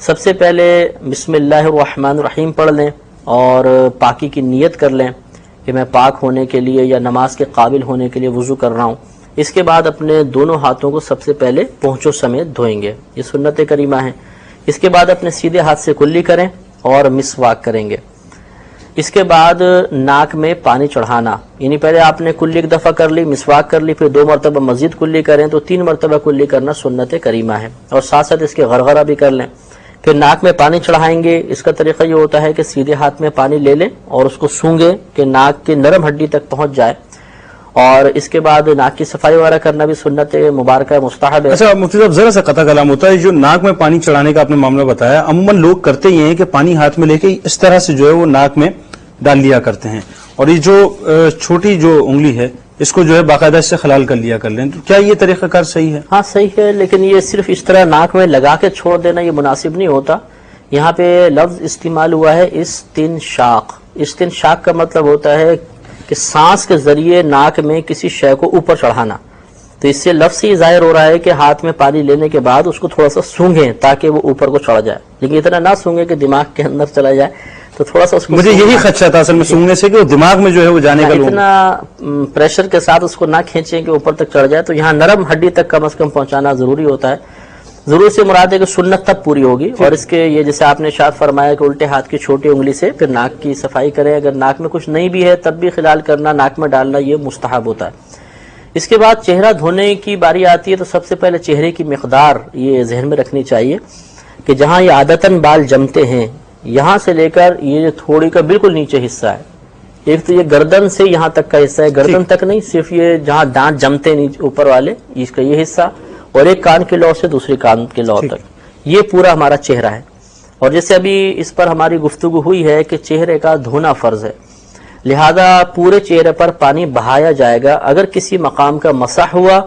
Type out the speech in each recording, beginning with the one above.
سب سے پہلے بسم اللہ الرحمن الرحیم پڑھ لیں اور پاکی کی نیت کر لیں کہ میں پاک ہونے کے لیے یا نماز کے قابل ہونے کے لیے وضو کر رہا ہوں. اس کے بعد اپنے دونوں ہاتھوں کو سب سے پہلے پونچھوں سمیت دھوئیں گے. یہ سنت کریمہ ہے. اس کے بعد اپنے سیدھے ہاتھ سے کلی کریں اور مسواک کریں گے. اس کے بعد ناک میں پانی چڑھانا، یعنی پہلے آپ نے کلی ایک دفعہ کر لی، مسواک کر لی، پھر 2 مرتبہ مزید کلی کریں تو 3 مرتبہ کلی کرنا سنت کریمہ ہے. اور ساتھ ساتھ اس کے غرغرہ بھی کر لیں. پھر ناک میں پانی چڑھائیں گے. اس کا طریقہ یہ ہوتا ہے کہ سیدھے ہاتھ میں پانی لے لیں اور اس کو سونگیں کہ ناک کی نرم ہڈی تک پہنچ جائے. اور اس کے بعد ناک کی صفائی وغیرہ کرنا بھی سنت مبارکہ مستحب ہے. اچھا مفتی صاحب ذرا سا قطع کلام ہوتا ہے، جو ناک میں پانی چڑھانے کا آپ نے معاملہ بتایا، عموماً لوگ کرتے یہ ہیں کہ پانی ہاتھ میں لے کے اس طرح سے جو ہے وہ ناک میں ڈال لیا کرتے ہیں، اور یہ جو چھوٹی جو انگلی ہے اس کو جو ہے باقاعدہ اس سے خلال کر لیا کر لیں. تو کیا یہ طریقہ کار صحیح ہے؟ ہاں صحیح ہے، لیکن یہ صرف اس طرح ناک میں لگا کے چھوڑ دینا یہ مناسب نہیں ہوتا. یہاں پہ لفظ استعمال ہوا ہے استنشاق. استنشاق کا مطلب ہوتا ہے کہ سانس کے ذریعے ناک میں کسی شے کو اوپر چڑھانا. تو اس سے لفظ ہی ظاہر ہو رہا ہے کہ ہاتھ میں پانی لینے کے بعد اس کو تھوڑا سا سونگیں تاکہ وہ اوپر کو چڑھ جائے، لیکن اتنا نہ سونگیں کہ دماغ کے اندر چلا جائے. تو تھوڑا سا اس کو مجھے یہی خدشہ تھا اصل میں سونگنے سے کہ وہ دماغ میں جو ہے وہ جانے کا اتنا پریشر کے ساتھ اس کو نہ کھینچیں کہ اوپر تک چڑھ جائے. تو یہاں نرم ہڈی تک کم از کم پہنچانا ضروری ہوتا ہے. ضرور سے مراد ہے کہ سنت تب پوری ہوگی. اور اس کے یہ جیسے آپ نے ارشاد فرمایا کہ الٹے ہاتھ کی چھوٹی انگلی سے پھر ناک کی صفائی کریں. اگر ناک میں کچھ نہیں بھی ہے تب بھی خلال کرنا، ناک میں ڈالنا یہ مستحب ہوتا ہے. اس کے بعد چہرہ دھونے کی باری آتی ہے تو سب سے پہلے چہرے کی مقدار یہ ذہن میں رکھنی چاہیے کہ جہاں یہ عادتاً بال جمتے ہیں یہاں سے لے کر یہ جو تھوڑی کا بالکل نیچے حصہ ہے، ایک تو یہ گردن سے یہاں تک کا حصہ ہے، گردن تک نہیں، صرف یہ جہاں دانت جمتے ہیں اوپر والے اس کا یہ حصہ، اور ایک کان کے لو سے دوسری کان کے لو تک، یہ پورا ہمارا چہرہ ہے. اور جیسے ابھی اس پر ہماری گفتگو ہوئی ہے کہ چہرے کا دھونا فرض ہے، لہذا پورے چہرے پر پانی بہایا جائے گا. اگر کسی مقام کا مسح ہوا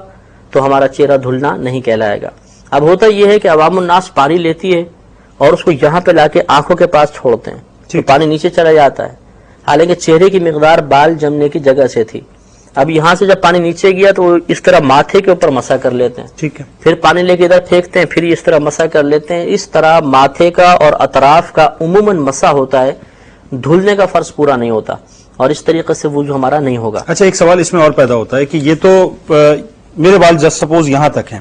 تو ہمارا چہرہ دھلنا نہیں کہلائے گا. اب ہوتا یہ ہے کہ عوام الناس پانی لیتی ہے اور اس کو یہاں پہ لا کے آنکھوں کے پاس چھوڑتے ہیں تو پانی نیچے چلا جاتا ہے، حالانکہ چہرے کی مقدار بال جمنے کی جگہ سے تھی. اب یہاں سے جب پانی نیچے گیا تو اس طرح ماتھے کے اوپر مسح کر لیتے ہیں، ٹھیک ہے، پھر پانی لے کے ادھر پھینکتے ہیں، پھر اس طرح مسح کر لیتے ہیں. اس طرح ماتھے کا اور اطراف کا عموماً مسح ہوتا ہے، دھلنے کا فرض پورا نہیں ہوتا، اور اس طریقے سے وضو ہمارا نہیں ہوگا. اچھا ایک سوال اس میں اور پیدا ہوتا ہے کہ یہ تو میرے بال جسٹ سپوز یہاں تک ہیں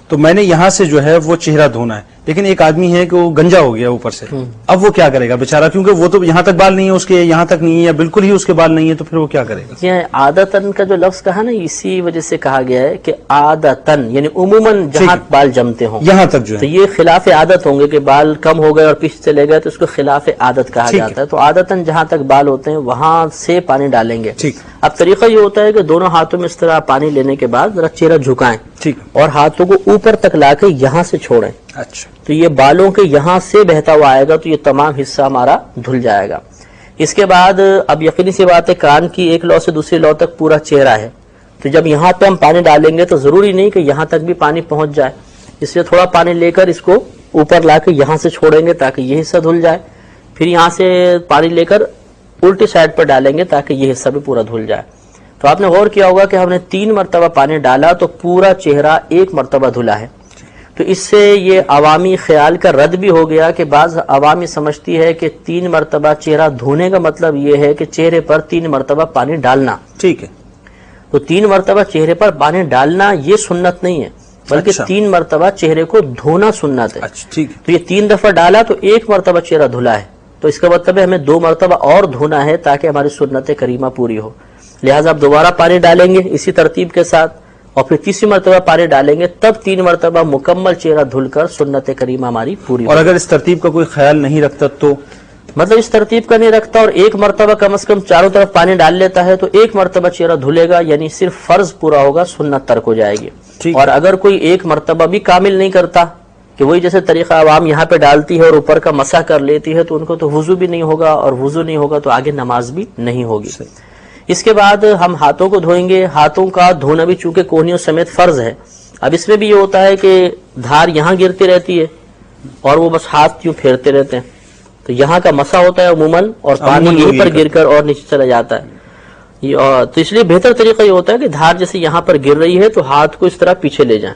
تو میں نے یہاں سے جو ہے وہ چہرہ دھونا ہے، لیکن ایک آدمی ہے کہ وہ گنجا ہو گیا اوپر سے، اب وہ کیا کرے گا بیچارہ، کیونکہ وہ تو یہاں تک بال نہیں ہے اس کے، یہاں تک نہیں ہے یا بالکل ہی اس کے بال نہیں ہے، تو پھر وہ کیا کرے گا؟ یہ عادتاً کا جو لفظ کہا نا اسی وجہ سے کہا گیا ہے کہ عادتاً یعنی عموماً جہاں بال جمتے ہوں یہاں تک جو ہے تو یہ خلاف عادت ہوں گے کہ بال کم ہو گئے اور پیچھے چلے گئے تو اس کو خلاف عادت کہا جاتا ہے. تو عادتاً جہاں تک بال ہوتے ہیں وہاں سے پانی ڈالیں گے. اب طریقہ یہ ہوتا ہے کہ دونوں ہاتھوں میں اس طرح پانی لینے کے بعد ذرا چہرہ جھکائیں اور ہاتھوں کو اوپر تک لا کے یہاں سے چھوڑیں. اچھا تو یہ بالوں کے یہاں سے بہتا ہوا آئے گا تو یہ تمام حصہ ہمارا دھل جائے گا. اس کے بعد اب یقینی سی بات ہے کان کی ایک لو سے دوسری لو تک پورا چہرہ ہے، تو جب یہاں پہ ہم پانی ڈالیں گے تو ضروری نہیں کہ یہاں تک بھی پانی پہنچ جائے، اس لیے تھوڑا پانی لے کر اس کو اوپر لا کے یہاں سے چھوڑیں گے تاکہ یہ حصہ دھل جائے، پھر یہاں سے پانی لے کر الٹی سائڈ پر ڈالیں گے تاکہ یہ حصہ بھی پورا دھل جائے. تو آپ نے غور کیا ہوگا کہ ہم نے 3 مرتبہ پانی ڈالا تو پورا چہرہ 1 مرتبہ دھلا ہے. تو اس سے یہ عوامی خیال کا رد بھی ہو گیا کہ بعض عوامی سمجھتی ہے کہ 3 مرتبہ چہرہ دھونے کا مطلب یہ ہے کہ چہرے پر 3 مرتبہ پانی ڈالنا. ٹھیک ہے، تو 3 مرتبہ چہرے پر پانی ڈالنا یہ سنت نہیں ہے، بلکہ 3 مرتبہ چہرے کو دھونا سنت ہے. ٹھیک ہے، تو یہ 3 دفعہ ڈالا تو 1 مرتبہ چہرہ دھلا ہے، تو اس کا مطلب ہے ہمیں 2 مرتبہ اور دھونا ہے تاکہ ہماری سنت کریمہ پوری ہو. لہٰذا آپ دوبارہ پانی ڈالیں گے اسی ترتیب کے ساتھ اور پھر تیسری مرتبہ پانی ڈالیں گے، تب 3 مرتبہ مکمل چہرہ دھل کر سنت کریمہ ہماری پوری. اور اگر اس ترتیب کا کوئی خیال نہیں رکھتا تو مطلب اس ترتیب کا نہیں رکھتا اور 1 مرتبہ کم از کم چاروں طرف پانی ڈال لیتا ہے تو 1 مرتبہ چہرہ دھلے گا، یعنی صرف فرض پورا ہوگا، سنت ترک ہو جائے گی. اور اگر کوئی 1 مرتبہ بھی کامل نہیں کرتا کہ وہی جیسے طریقہ عوام یہاں پہ ڈالتی ہے اور اوپر کا مسح کر لیتی ہے تو ان کو تو وضو بھی نہیں ہوگا، اور وضو نہیں ہوگا تو آگے نماز بھی نہیں ہوگی. اس کے بعد ہم ہاتھوں کو دھوئیں گے. ہاتھوں کا دھونا بھی چونکہ کوہنیوں سمیت فرض ہے. اب اس میں بھی یہ ہوتا ہے کہ دھار یہاں گرتی رہتی ہے اور وہ بس ہاتھ کیوں پھیرتے رہتے ہیں، تو یہاں کا مسح ہوتا ہے عموماً اور پانی یہیں پر گر کر اور نیچے چلا جاتا ہے. تو اس لیے بہتر طریقہ یہ ہوتا ہے کہ دھار جیسے یہاں پر گر رہی ہے تو ہاتھ کو اس طرح پیچھے لے جائیں